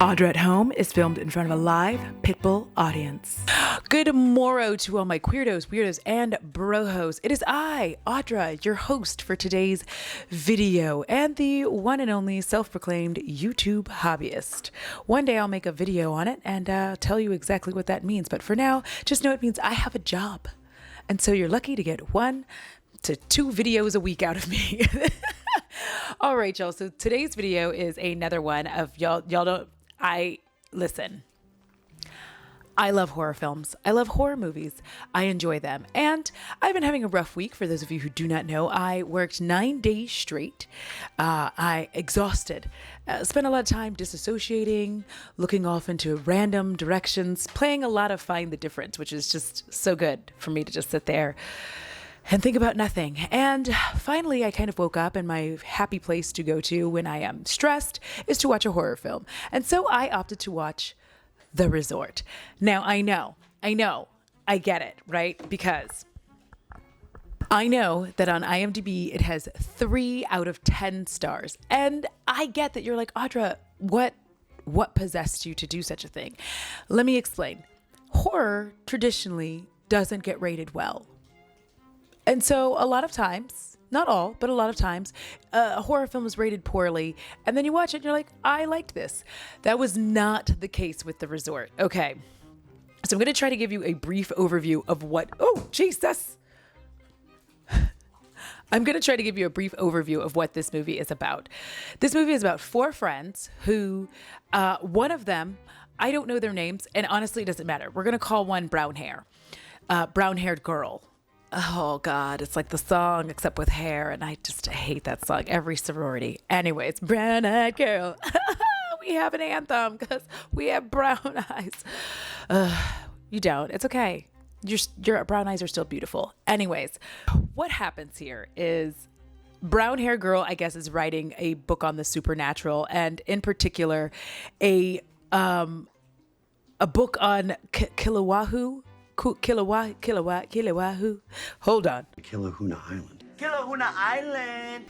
Audra at Home is filmed in front of a live Pitbull audience. Good morrow to all my queerdos, weirdos, and brohos. It is I, Audra, your host for today's video and the one and only self-proclaimed YouTube hobbyist. One day I'll make a video on it and tell you exactly what that means. But for now, just know it means I have a job. And so you're lucky to get 1 to 2 videos a week out of me. All right, y'all. So today's video is another one of listen. I love horror films. I love horror movies. I enjoy them. And I've been having a rough week. For those of you who do not know, I worked 9 days straight. I exhausted. Spent a lot of time disassociating, looking off into random directions, playing a lot of Find the Difference, which is just so good for me to just sit there and think about nothing. And finally, I kind of woke up, and my happy place to go to when I am stressed is to watch a horror film. And so I opted to watch The Resort. Now, I know, I get it, right? Because I know that on IMDb, it has 3 out of 10 stars. And I get that you're like, Audra, what possessed you to do such a thing? Let me explain. Horror traditionally doesn't get rated well. And so a lot of times, not all, but a lot of times, a horror film is rated poorly. And then you watch it and you're like, I liked this. That was not the case with The Resort. Okay. So I'm going to try to give you a brief overview of oh, Jesus. I'm going to try to give you a brief overview of what this movie is about. This movie is about 4 friends who, one of them, I don't know their names. And honestly, it doesn't matter. We're going to call one brown-haired girl. Oh God, it's like the song except with hair, and I hate that song. Every sorority. Anyways, brown-eyed girl. We have an anthem because we have brown eyes. You don't. It's okay. Your brown eyes are still beautiful. Anyways, what happens here is brown hair girl, I guess, is writing a book on the supernatural, and in particular, a book on Kilauea. Kilauea. Hold on. Kilauea Island.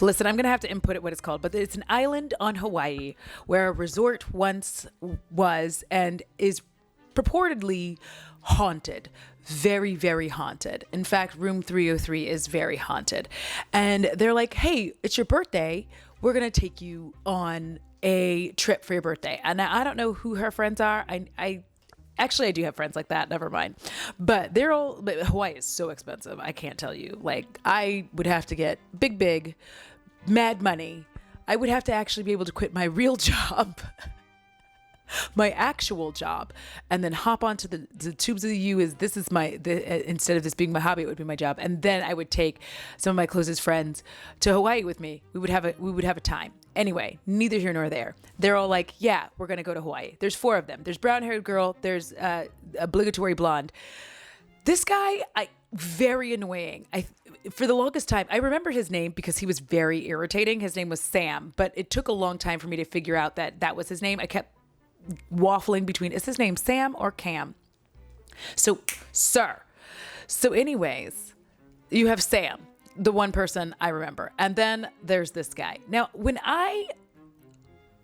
Listen, I'm going to have to input it what it's called, but it's an island on Hawaii where a resort once was and is purportedly haunted. Very, very haunted. In fact, room 303 is very haunted. And they're like, hey, it's your birthday. We're going to take you on a trip for your birthday. And I don't know who her friends are. Actually, I do have friends like that. Never mind. But Hawaii is so expensive. I can't tell you. Like, I would have to get big, mad money. I would have to actually be able to quit my real job, my actual job, and then hop onto the tubes of the U. Instead of this being my hobby, it would be my job. And then I would take some of my closest friends to Hawaii with me. We would have a time. Anyway, neither here nor there. They're all like, yeah, we're going to go to Hawaii. There's 4 of them. There's brown-haired girl. There's obligatory blonde. This guy, very annoying. For the longest time, I remember his name because he was very irritating. His name was Sam, but it took a long time for me to figure out that was his name. I kept waffling between, is his name Sam or Cam? So, sir. So anyways, you have Sam, the one person I remember. And then there's this guy. Now, when I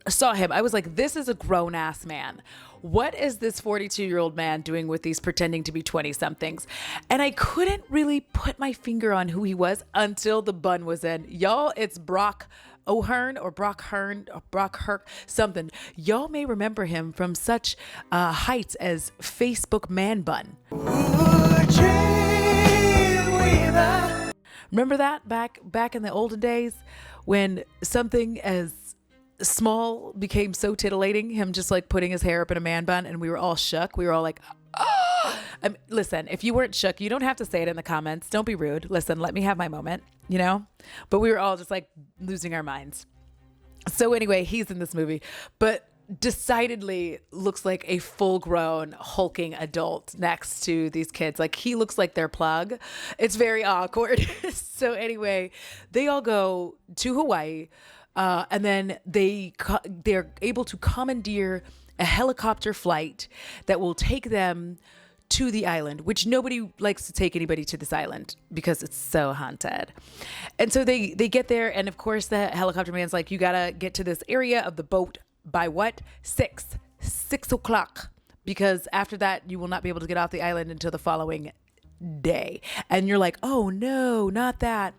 saw him, I was like, this is a grown ass man. What is this 42-year-old man doing with these pretending to be 20-somethings? And I couldn't really put my finger on who he was until the bun was in. Y'all, it's Brock O'Hearn or Brock Hearn or Brock Herc something. Y'all may remember him from such heights as Facebook Man Bun. Remember that back in the olden days when something as small became so titillating, him just like putting his hair up in a man bun, and we were all shook. We were all like, oh! Listen, if you weren't shook, you don't have to say it in the comments. Don't be rude. Listen, let me have my moment, you know? But we were all just like losing our minds. So anyway, he's in this movie, but decidedly looks like a full-grown hulking adult next to these kids. Like, he looks like their plug. It's very awkward. So anyway, they all go to Hawaii, and then they're able to commandeer a helicopter flight that will take them to the island, which nobody likes to take anybody to this island because it's so haunted. And so they get there, and of course the helicopter man's like, you gotta get to this area of the boat By what? 6 o'clock. Because after that, you will not be able to get off the island until the following day. And you're like, oh no, not that.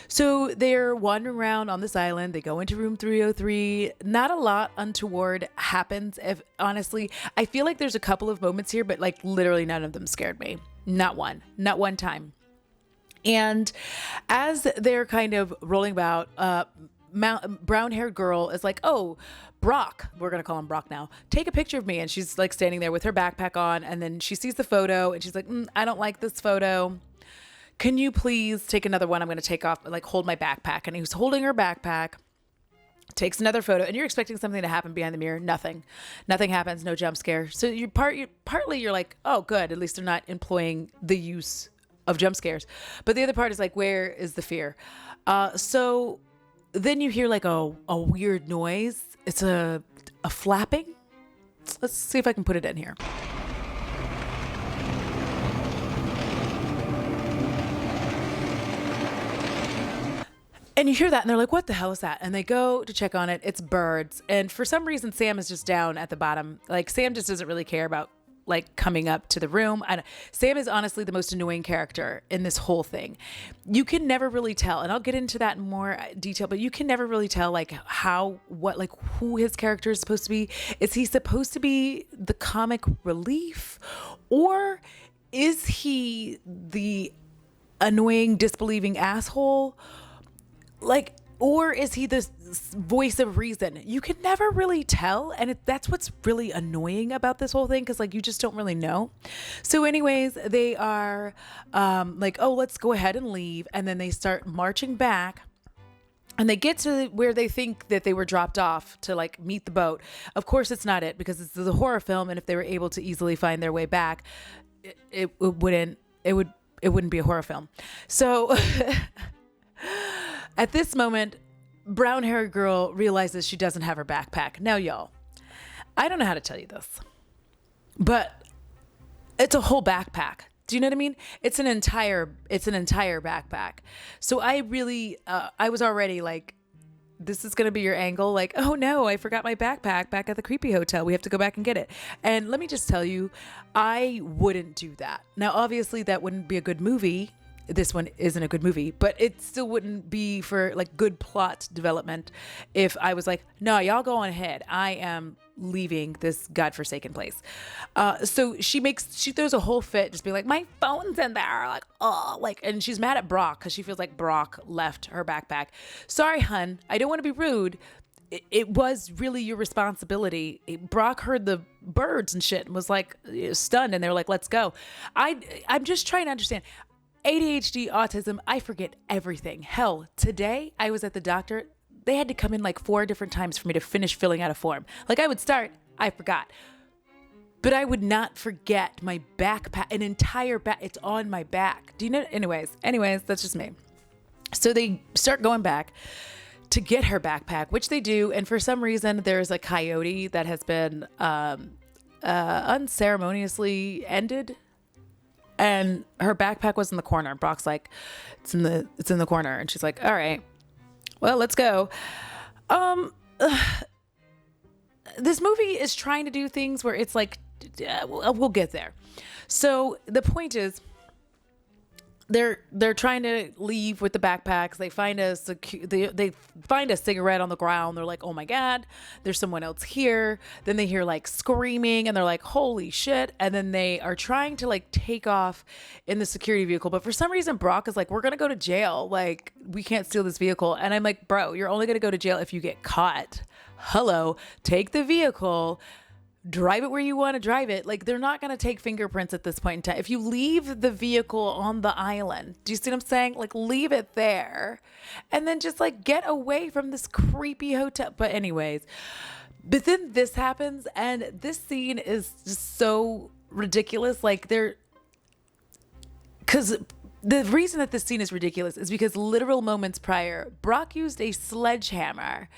So they're wandering around on this island. They go into room 303. Not a lot untoward happens. If honestly, I feel like there's a couple of moments here, but like literally none of them scared me. Not one time. And as they're kind of rolling about, brown-haired girl is like, oh, Brock, we're going to call him Brock now, take a picture of me. And she's like standing there with her backpack on. And then she sees the photo and she's like, I don't like this photo. Can you please take another one? I'm going to take off, like hold my backpack. And he was holding her backpack, takes another photo, and you're expecting something to happen behind the mirror. Nothing happens. No jump scare. So partly you're like, oh, good. At least they're not employing the use of jump scares. But the other part is like, where is the fear? So then you hear like a weird noise. It's a flapping. Let's see if I can put it in here. And you hear that and they're like, what the hell is that? And they go to check on it. It's birds. And for some reason, Sam is just down at the bottom. Like Sam just doesn't really care about like coming up to the room. Sam is honestly the most annoying character in this whole thing. You can never really tell, and I'll get into that in more detail, but you can never really tell like who his character is supposed to be. Is he supposed to be the comic relief, or is he the annoying, disbelieving asshole? Like, or is he the voice of reason? You can never really tell. And that's what's really annoying about this whole thing. Because like, you just don't really know. So anyways, they are like, oh, let's go ahead and leave. And then they start marching back. And they get to where they think that they were dropped off to like meet the boat. Of course, it's not it, because it's the horror film. And if they were able to easily find their way back, it wouldn't be a horror film. So at this moment, brown-haired girl realizes she doesn't have her backpack. Now, y'all, I don't know how to tell you this, but it's a whole backpack. Do you know what I mean? It's an entire backpack. So I really, I was already like, this is going to be your angle. Like, oh no, I forgot my backpack back at the creepy hotel. We have to go back and get it. And let me just tell you, I wouldn't do that. Now, obviously that wouldn't be a good movie. This one isn't a good movie, but it still wouldn't be for like good plot development if I was like, no, y'all go on ahead. I am leaving this godforsaken place. So she throws a whole fit, just being like, my phone's in there. Like, oh, like, and she's mad at Brock because she feels like Brock left her backpack. Sorry, hun. I don't want to be rude. It was really your responsibility. Brock heard the birds and shit and was like stunned, and they're like, let's go. I'm just trying to understand. ADHD, autism, I forget everything. Hell, today I was at the doctor. They had to come in like 4 different times for me to finish filling out a form. Like I would start, I forgot. But I would not forget my backpack, an entire back. It's on my back. Do you know? Anyways, that's just me. So they start going back to get her backpack, which they do. And for some reason, there's a coyote that has been unceremoniously ended. And her backpack was in the corner. Brock's like, it's in the corner. And she's like, all right, well, let's go. This movie is trying to do things where it's like, we'll get there. So the point is, they're trying to leave with the backpacks. They find they find a cigarette on the ground. They're like, oh my God, there's someone else here. Then they hear like screaming and they're like, holy shit. And then they are trying to like take off in the security vehicle. But for some reason, Brock is like, we're going to go to jail. Like, we can't steal this vehicle. And I'm like, bro, you're only going to go to jail if you get caught. Hello, take the vehicle. Drive it where you want to drive it. Like, they're not going to take fingerprints at this point in time. If you leave the vehicle on the island, do you see what I'm saying? Like, leave it there and then just like get away from this creepy hotel. But anyways, but then this happens and this scene is just so ridiculous. Like because the reason that this scene is ridiculous is because literal moments prior, Brock used a sledgehammer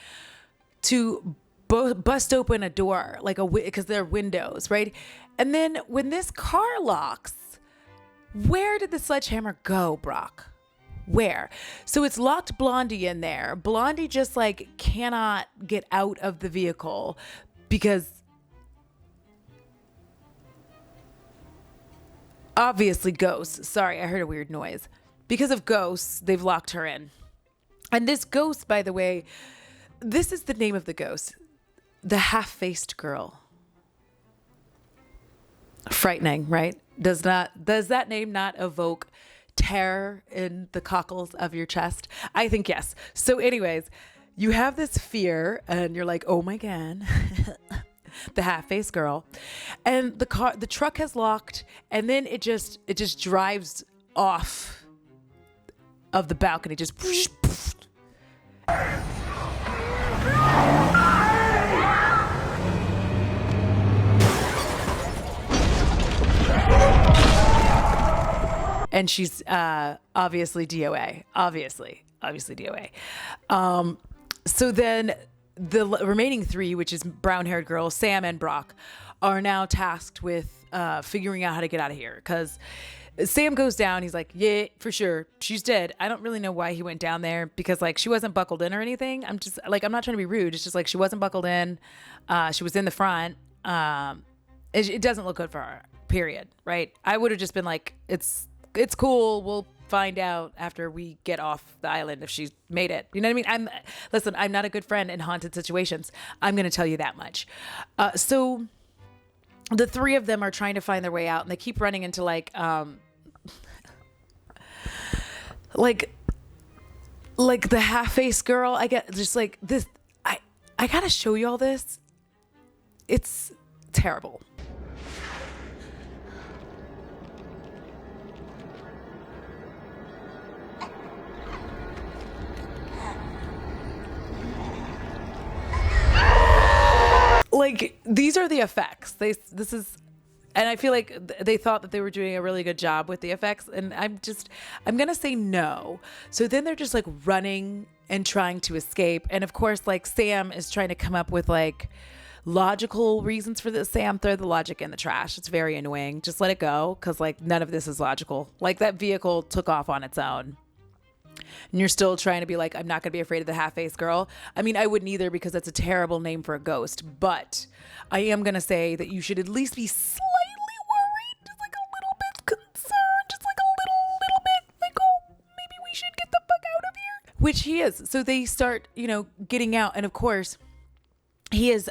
to bust open a door, like because they're windows, right? And then when this car locks, where did the sledgehammer go, Brock? where. So it's locked Blondie in there. Blondie just like cannot get out of the vehicle because obviously ghosts. Sorry, I heard a weird noise. Because of ghosts, they've locked her in. And this ghost, by the way, this is the name of the ghost. The half-faced girl. Frightening, right? Does that name not evoke terror in the cockles of your chest? I think yes. So anyways, you have this fear and you're like, oh my God, the half-faced girl. And the truck has locked, and then it just drives off of the balcony. Just and she's obviously DOA. Obviously DOA. So then the remaining three, which is brown-haired girl, Sam and Brock, are now tasked with figuring out how to get out of here. Because Sam goes down. He's like, yeah, for sure, she's dead. I don't really know why he went down there, because like she wasn't buckled in or anything. I'm just like, I'm not trying to be rude. It's just like she wasn't buckled in. She was in the front. It doesn't look good for her, period. Right? I would have just been like, it's cool. We'll find out after we get off the island if she's made it. You know what I mean? I'm not a good friend in haunted situations. I'm going to tell you that much. So the three of them are trying to find their way out, and they keep running into like the half-faced girl. I get just like this. I got to show you all this. It's terrible. Like, these are the effects. And I feel like they thought that they were doing a really good job with the effects. And I'm going to say no. So then they're just like running and trying to escape. And of course, like Sam is trying to come up with like logical reasons for this. Sam, throw the logic in the trash. It's very annoying. Just let it go. Cause like none of this is logical. Like that vehicle took off on its own. And you're still trying to be like, I'm not going to be afraid of the half-faced girl. I mean, I wouldn't either, because that's a terrible name for a ghost. But I am going to say that you should at least be slightly worried, just like a little bit concerned, just like a little bit like, oh, maybe we should get the fuck out of here. Which he is. So they start, getting out. And of course, he is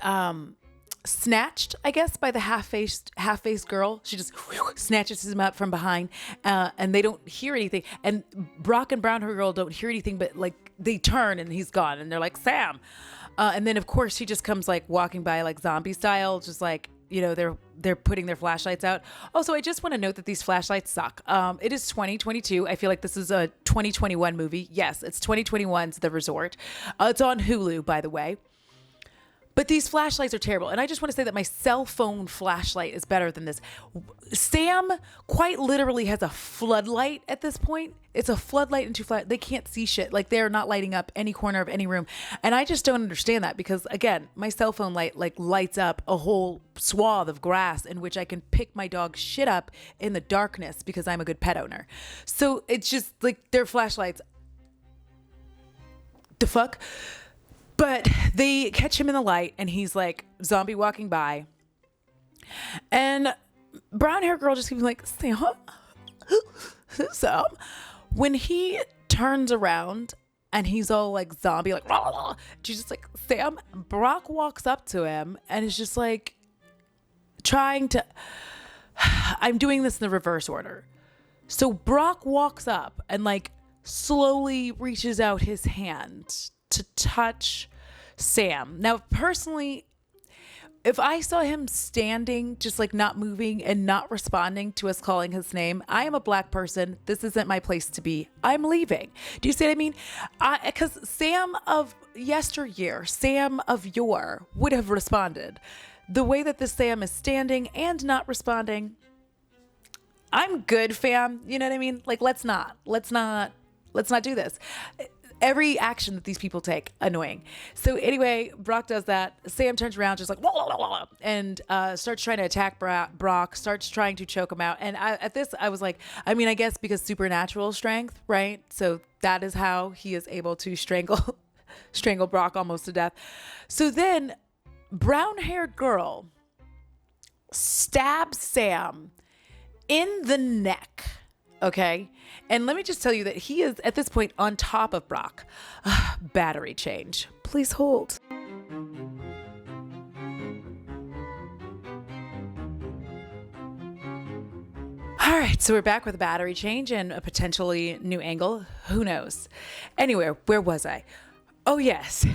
snatched, I guess, by the half-faced girl. She just snatches him up from behind, and they don't hear anything. And Brock and brown-haired girl don't hear anything, but like they turn and he's gone, and they're like, Sam. And then of course she just comes like walking by like zombie style, just like, they're putting their flashlights out. Also, I just want to note that these flashlights suck. It is 2022. I feel like this is a 2021 movie. Yes, it's 2021's The Resort. It's on Hulu, by the way. But these flashlights are terrible. And I just want to say that my cell phone flashlight is better than this. Sam quite literally has a floodlight at this point. It's a floodlight and two flashlights. They can't see shit. Like, they're not lighting up any corner of any room. And I just don't understand that, because again, my cell phone light like lights up a whole swath of grass in which I can pick my dog's shit up in the darkness because I'm a good pet owner. So it's just like their flashlights. The fuck? But they catch him in the light, and he's like zombie walking by. And brown hair girl just keeps like, Sam, Sam. When he turns around and he's all like zombie, like, rah, rah, she's just like, Sam. Brock walks up to him and is just like trying to, I'm doing this in the reverse order. So Brock walks up and like slowly reaches out his hand to touch Sam. Now, personally, if I saw him standing, just like not moving and not responding to us calling his name, I am a black person. This isn't my place to be. I'm leaving. Do you see what I mean? Because Sam of yesteryear, Sam of yore would have responded. The way that this Sam is standing and not responding, I'm good, fam. You know what I mean? Like, let's not do this. every action that these people take annoying. So anyway, Brock does that. Sam turns around just like and starts trying to attack Brock, starts trying to choke him out. And at this I was like, I mean, I guess because supernatural strength, right? So that is how he is able to strangle Brock almost to death. So then brown-haired girl stabs Sam in the neck. Okay. And let me just tell you that he is at this point on top of Brock. Battery change. Please hold. All right. So we're back with a battery change and a potentially new angle. Who knows? Anyway, where was I? Oh, yes.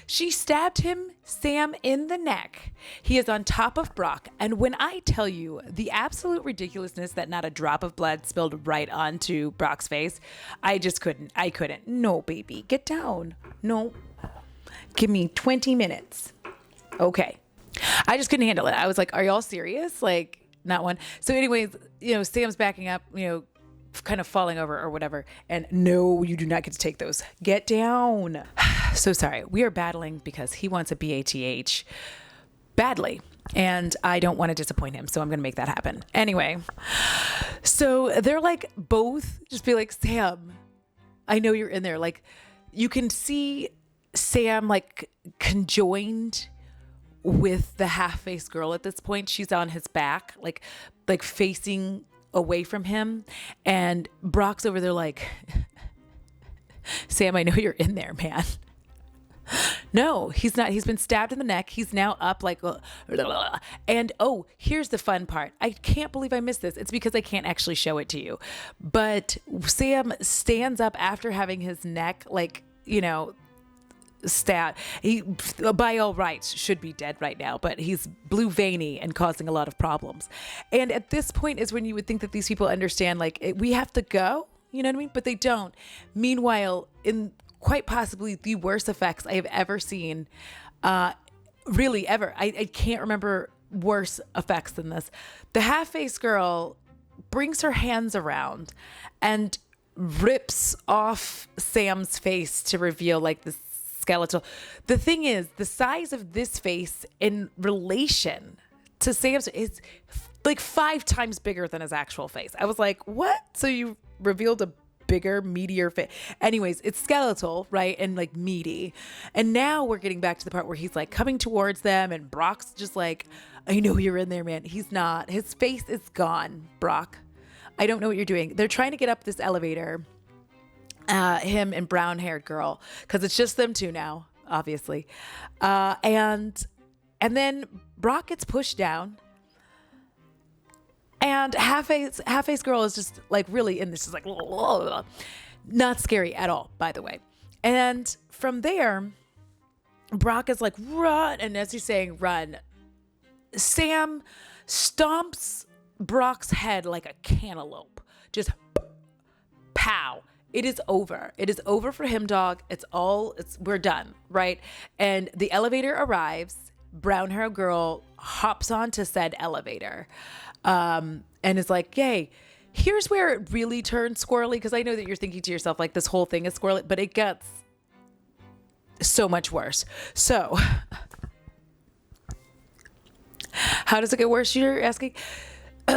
She stabbed him, Sam, in the neck. He is on top of Brock. And when I tell you the absolute ridiculousness that not a drop of blood spilled right onto Brock's face, I just couldn't. I couldn't. No, baby. Get down. No. Give me 20 minutes. Okay. I just couldn't handle it. I was like, are y'all serious? Like, not one. So anyways, Sam's backing up, kind of falling over or whatever. And no, you do not get to take those. Get down. So sorry. We are battling because he wants a BATH badly. And I don't want to disappoint him. So I'm going to make that happen. Anyway. So they're like both just be like, Sam, I know you're in there. Like you can see Sam like conjoined with the half-faced girl at this point. She's on his back, like facing away from him. And Brock's over there like, Sam, I know you're in there, man. No, he's not. He's been stabbed in the neck. He's now up like, and oh, here's the fun part. I can't believe I missed this. It's because I can't actually show it to you. But Sam stands up after having his neck, stabbed. He, by all rights, should be dead right now, but he's blue veiny and causing a lot of problems. And at this point is when you would think that these people understand, we have to go, you know what I mean? But they don't. Meanwhile, in quite possibly the worst effects I have ever seen, really ever. I can't remember worse effects than this. The half-faced girl brings her hands around and rips off Sam's face to reveal this skeletal. The thing is, the size of this face in relation to Sam's is 5 times bigger than his actual face. I was like, what? So you revealed a bigger, meatier face. Anyways, it's skeletal, right? And meaty. And now we're getting back to the part where he's coming towards them and Brock's just like, I know you're in there, man. He's not. His face is gone, Brock. I don't know what you're doing. They're trying to get up this elevator, him and brown-haired girl, because it's just them two now, obviously. And then Brock gets pushed down. And half-face girl is just really in this, is not scary at all, by the way. And from there, Brock is run. And as he's saying run, Sam stomps Brock's head like a cantaloupe. Just pow. It is over. It is over for him, dog. We're done, right? And the elevator arrives. Brown-haired girl hops onto said elevator. And is like, yay. Here's where it really turns squirrely, because I know that you're thinking to yourself, this whole thing is squirrely, but it gets so much worse. So, how does it get worse, you're asking?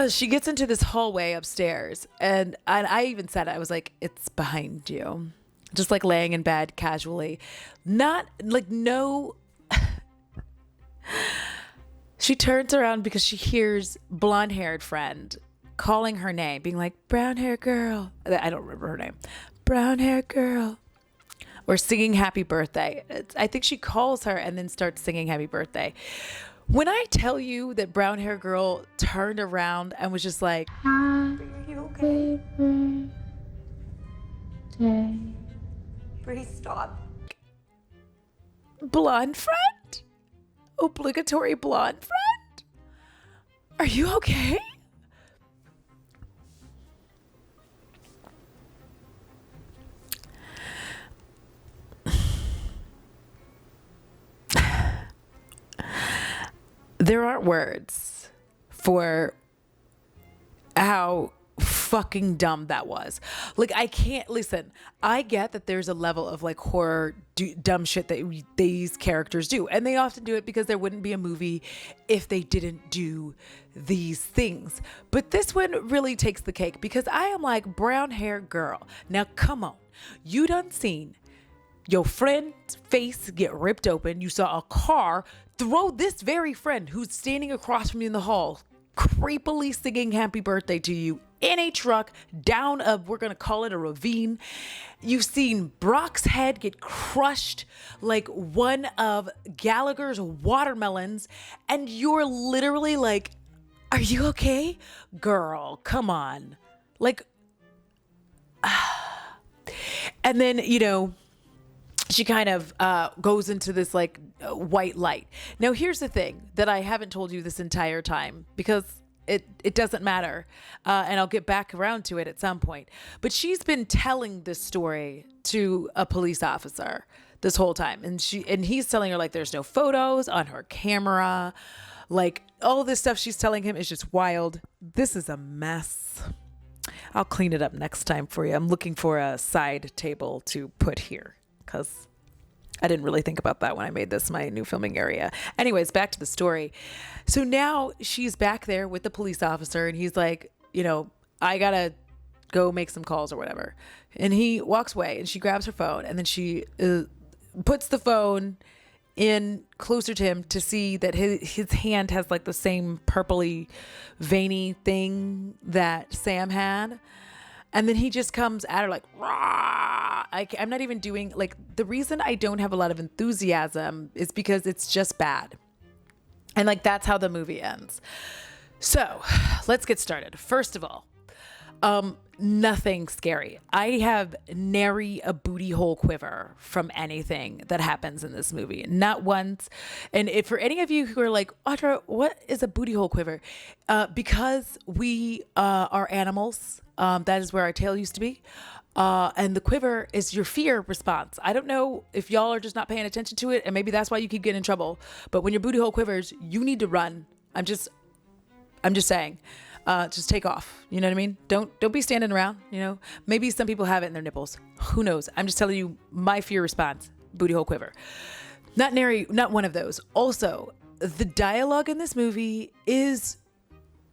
She gets into this hallway upstairs, and I even said it. I was like, it's behind you. Just laying in bed casually. Not, no... She turns around because she hears blonde-haired friend calling her name, being like, brown-haired girl. I don't remember her name. Brown-haired girl. Or singing happy birthday. I think she calls her and then starts singing happy birthday. When I tell you that brown-haired girl turned around and was just like, are you okay? Please stop. Blonde friend? Obligatory blonde friend? Are you okay? There aren't words for how fucking dumb that was. Like, I can't listen. I get that there's a level of like horror dumb shit that these characters do, and they often do it because there wouldn't be a movie if they didn't do these things. But this one really takes the cake because I am like, brown hair girl. Now come on, you done seen your friend's face get ripped open. You saw a car throw this very friend who's standing across from you in the hall, creepily singing happy birthday to you in a truck down a, we're going to call it a ravine. You've seen Brock's head get crushed like one of Gallagher's watermelons. And you're literally like, are you okay? Girl, come on. Like, and then, you know, she kind of goes into this like white light. Now, here's the thing that I haven't told you this entire time because it doesn't matter. And I'll get back around to it at some point. But she's been telling this story to a police officer this whole time. And he's telling her like there's no photos on her camera. Like all this stuff she's telling him is just wild. This is a mess. I'll clean it up next time for you. I'm looking for a side table to put here because I didn't really think about that when I made this my new filming area. Anyways, back to the story. So now she's back there with the police officer and he's like, you know, I gotta go make some calls or whatever. And he walks away and she grabs her phone and then she puts the phone in closer to him to see that his hand has like the same purpley veiny thing that Sam had. And then he just comes at her like, rah! I'm not even doing, like, the reason I don't have a lot of enthusiasm is because it's just bad. And, like, that's how the movie ends. So, let's get started. First of all, nothing scary. I have nary a booty hole quiver from anything that happens in this movie. Not once. And if for any of you who are like, Audra, what is a booty hole quiver? Because we are animals. That is where our tail used to be. And the quiver is your fear response. I don't know if y'all are just not paying attention to it, and maybe that's why you keep getting in trouble. But when your booty hole quivers, you need to run. I'm just saying. Just take off. You know what I mean? Don't be standing around, you know? Maybe some people have it in their nipples. Who knows? I'm just telling you my fear response. Booty hole quiver. Not one of those. Also, the dialogue in this movie is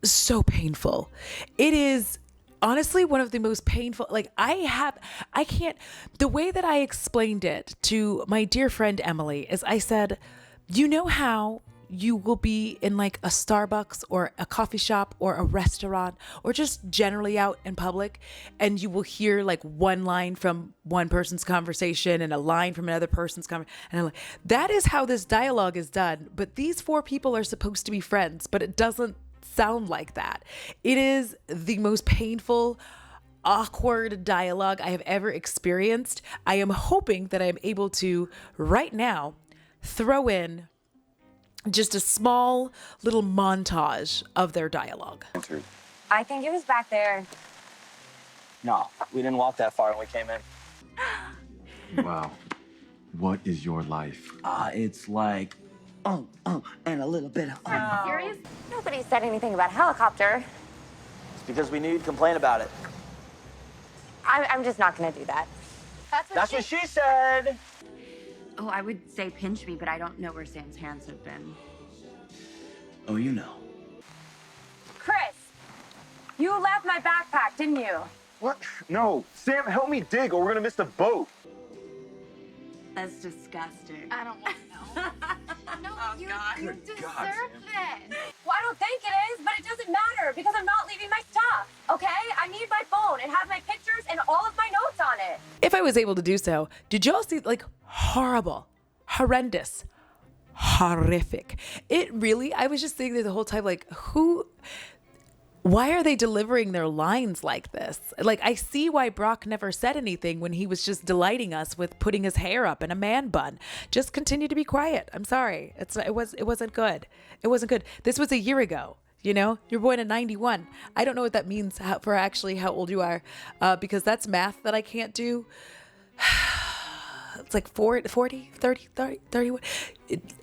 so painful. It is honestly one of the most painful, like the way that I explained it to my dear friend Emily is I said, you know how you will be in like a Starbucks or a coffee shop or a restaurant or just generally out in public and you will hear like one line from one person's conversation and a line from another person's conversation. And I'm like, that is how this dialogue is done. But these four people are supposed to be friends, but it doesn't sound like that. It is the most painful, awkward dialogue I have ever experienced. I am hoping that I am able to right now throw in just a small little montage of their dialogue. I think it was back there. No, we didn't walk that far when we came in. Wow. What is your life? It's like, and a little bit of, Serious? Nobody said anything about a helicopter. It's because we knew you'd complain about it. I'm just not gonna do that. That's what she said. Oh, I would say pinch me, but I don't know where Sam's hands have been. Oh, you know. Chris, you left my backpack, didn't you? What? No. Sam, help me dig or we're gonna miss the boat. That's disgusting. I don't want to know. No, you deserve this. Well, I don't think it is, but it doesn't matter because I'm not leaving my stuff, okay? I need my phone and have my pictures and all of my notes on it. If I was able to do so, did y'all see like horrible, horrendous, horrific? It really, I was just thinking there the whole time, like why are they delivering their lines like this? Like, I see why Brock never said anything when he was just delighting us with putting his hair up in a man bun. Just continue to be quiet. I'm sorry. It wasn't good. It wasn't good. This was a year ago. You know, you're born in 91. I don't know what that means for actually how old you are, because that's math that I can't do. it's like 40, 30, 31.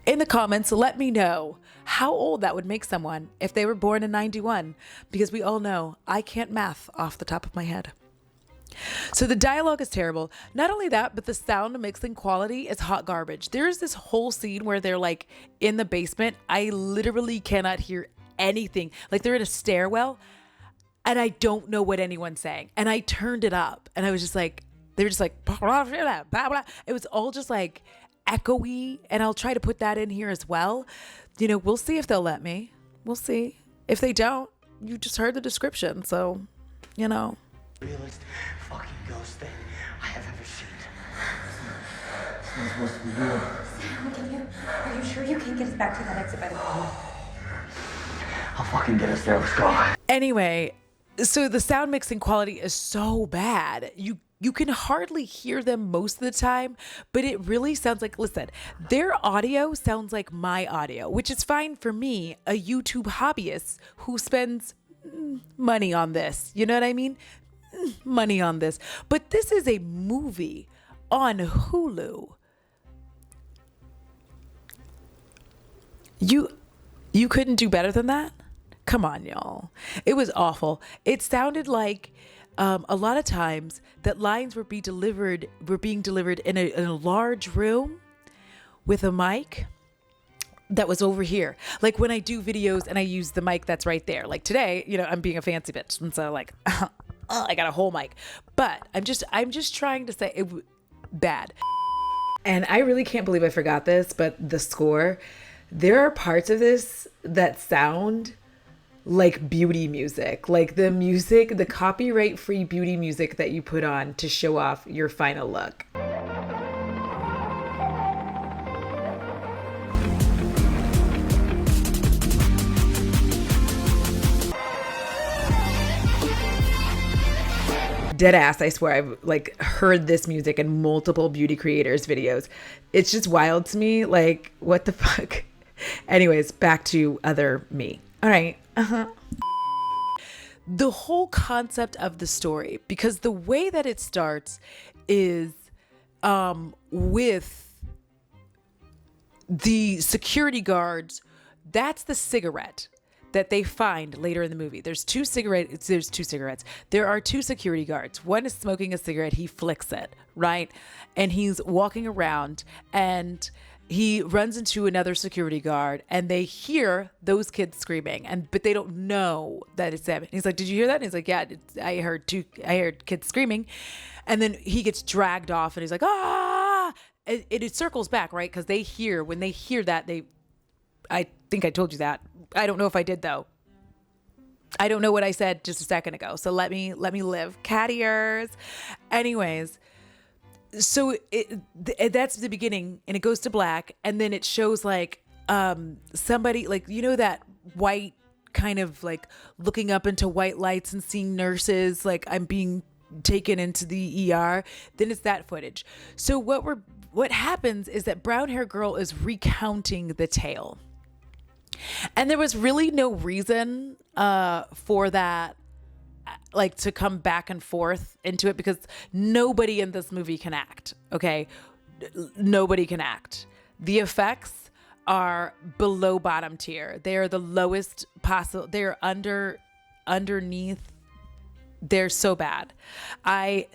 In the comments, let me know how old that would make someone if they were born in 91, because we all know I can't math off the top of my head. So the dialogue is terrible. Not only that, but the sound mixing quality is hot garbage. There's this whole scene where they're like in the basement. I literally cannot hear anything. Like they're in a stairwell and I don't know what anyone's saying. And I turned it up and I was just like, they were just like, blah, blah, blah, blah. It was all just like echoey. And I'll try to put that in here as well. You know, we'll see if they'll let me. We'll see. If they don't, you just heard the description. So, you know. Realest fucking ghost thing I have ever seen. It's not supposed to be real. Are you sure you can't get us back to that exit by the phone? I'll fucking get us there. Let's go. Anyway, so the sound mixing quality is so bad. You can hardly hear them most of the time, but it really sounds like, listen, their audio sounds like my audio, which is fine for me, a YouTube hobbyist who spends money on this. You know what I mean? Money on this. But this is a movie on Hulu. You couldn't do better than that? Come on, y'all. It was awful. It sounded like a lot of times that lines were being delivered in a large room with a mic that was over here. Like when I do videos and I use the mic that's right there. Like today, you know, I'm being a fancy bitch. And so like, I got a whole mic. But I'm just trying to say it bad. And I really can't believe I forgot this, but the score, there are parts of this that sound like beauty music, like the music, the copyright-free beauty music that you put on to show off your final look. Dead ass, I swear I've like heard this music in multiple beauty creators videos. It's just wild to me. Like, what the fuck? Anyways, back to other me. All right. The whole concept of the story, because the way that it starts is with the security guards. That's the cigarette that they find later in the movie. There's two cigarettes. There are two security guards. One is smoking a cigarette. He flicks it, right? And he's walking around and he runs into another security guard and they hear those kids screaming, but they don't know that it's them. And he's like, "Did you hear that?" And he's like, "Yeah, I heard kids screaming." And then he gets dragged off and he's like, "Ah!" It circles back, right? Because when they hear that, I think I told you that. I don't know if I did though. I don't know what I said just a second ago. So let me live. Cat ears. Anyways. So that's the beginning and it goes to black and then it shows like somebody like, you know, that white kind of like looking up into white lights and seeing nurses like I'm being taken into the ER. Then it's that footage. So what happens is that brown hair girl is recounting the tale. And there was really no reason for that, like to come back and forth into it, because nobody in this movie can act. Okay. Nobody can act. The effects are below bottom tier. They are the lowest possible. They're underneath. They're so bad. I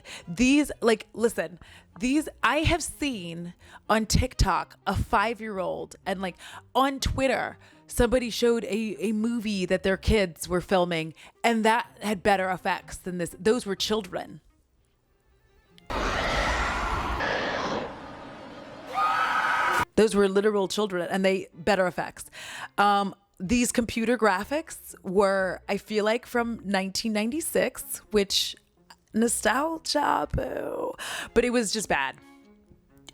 have seen on TikTok a 5-year-old and like on Twitter, somebody showed a movie that their kids were filming and that had better effects than this. Those were children. Those were literal children and they better effects. These computer graphics were, I feel like, from 1996, which nostalgia, boo. But it was just bad.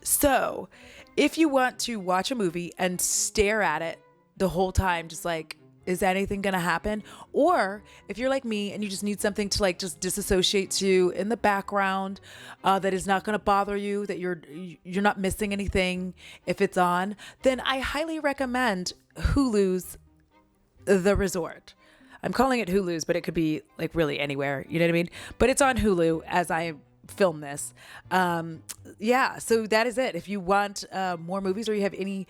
So if you want to watch a movie and stare at it the whole time, just like, is anything gonna happen? Or if you're like me and you just need something to like just disassociate to in the background, that is not gonna bother you, that you're not missing anything if it's on, then I highly recommend Hulu's The Resort. I'm calling it Hulu's, but it could be like really anywhere, you know what I mean? But it's on Hulu, as I film this. Yeah, so that is it. If you want more movies or you have any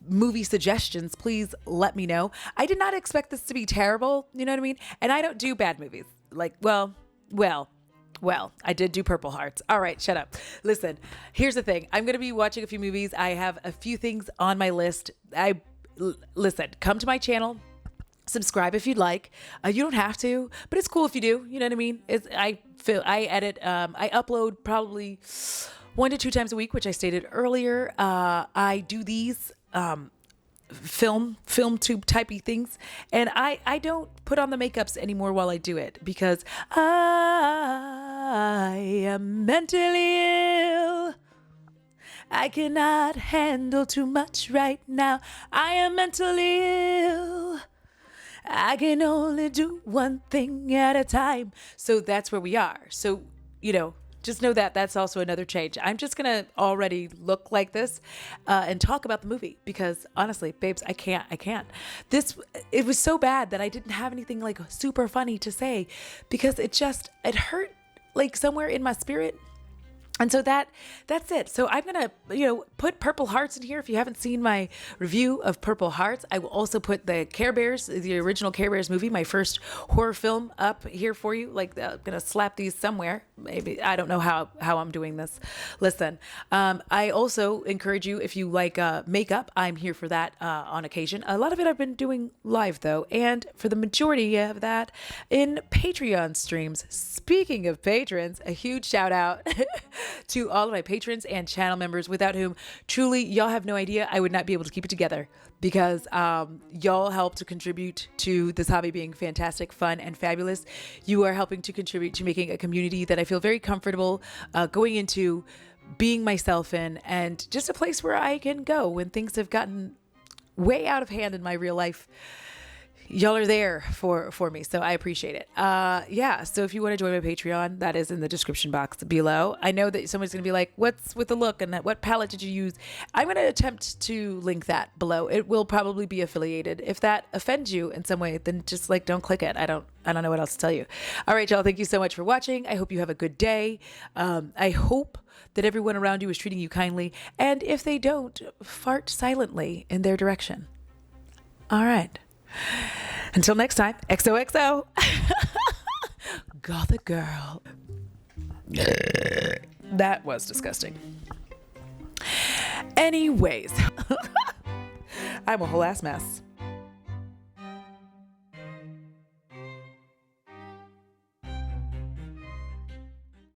movie suggestions, please let me know. I did not expect this to be terrible, you know what I mean? And I don't do bad movies. Like, well, I did do Purple Hearts. All right, shut up. Listen, here's the thing. I'm going to be watching a few movies. I have a few things on my list. Listen, come to my channel. Subscribe if you'd like. You don't have to, but it's cool if you do. You know what I mean? I edit, I upload probably 1 to 2 times a week, which I stated earlier. I do these film tube typey things, and I don't put on the makeups anymore while I do it because I am mentally ill. I cannot handle too much right now. I am mentally ill. I can only do one thing at a time. So that's where we are. So, just know that that's also another change. I'm just going to already look like this and talk about the movie because honestly, babes, I can't. It was so bad that I didn't have anything like super funny to say because it hurt like somewhere in my spirit. And so that's it. So I'm going to, put Purple Hearts in here. If you haven't seen my review of Purple Hearts, I will also put the Care Bears, the original Care Bears movie, my first horror film up here for you. Like I'm going to slap these somewhere. Maybe, I don't know how I'm doing this. Listen, I also encourage you, if you like makeup, I'm here for that on occasion. A lot of it I've been doing live though. And for the majority of that in Patreon streams. Speaking of patrons, a huge shout out to all of my patrons and channel members without whom truly y'all have no idea I would not be able to keep it together because y'all help to contribute to this hobby being fantastic, fun, and fabulous. You are helping to contribute to making a community that I feel very comfortable going into, being myself in, and just a place where I can go when things have gotten way out of hand in my real life. Y'all are there for me, so I appreciate it. Yeah, so if you want to join my Patreon, that is in the description box below. I know that somebody's going to be like, what's with the look and what palette did you use? I'm going to attempt to link that below. It will probably be affiliated. If that offends you in some way, then just don't click it. I don't know what else to tell you. All right, y'all, thank you so much for watching. I hope you have a good day. I hope that everyone around you is treating you kindly. And if they don't, fart silently in their direction. All right. Until next time, XOXO. Gothic girl. That was disgusting. Anyways, I'm a whole ass mess.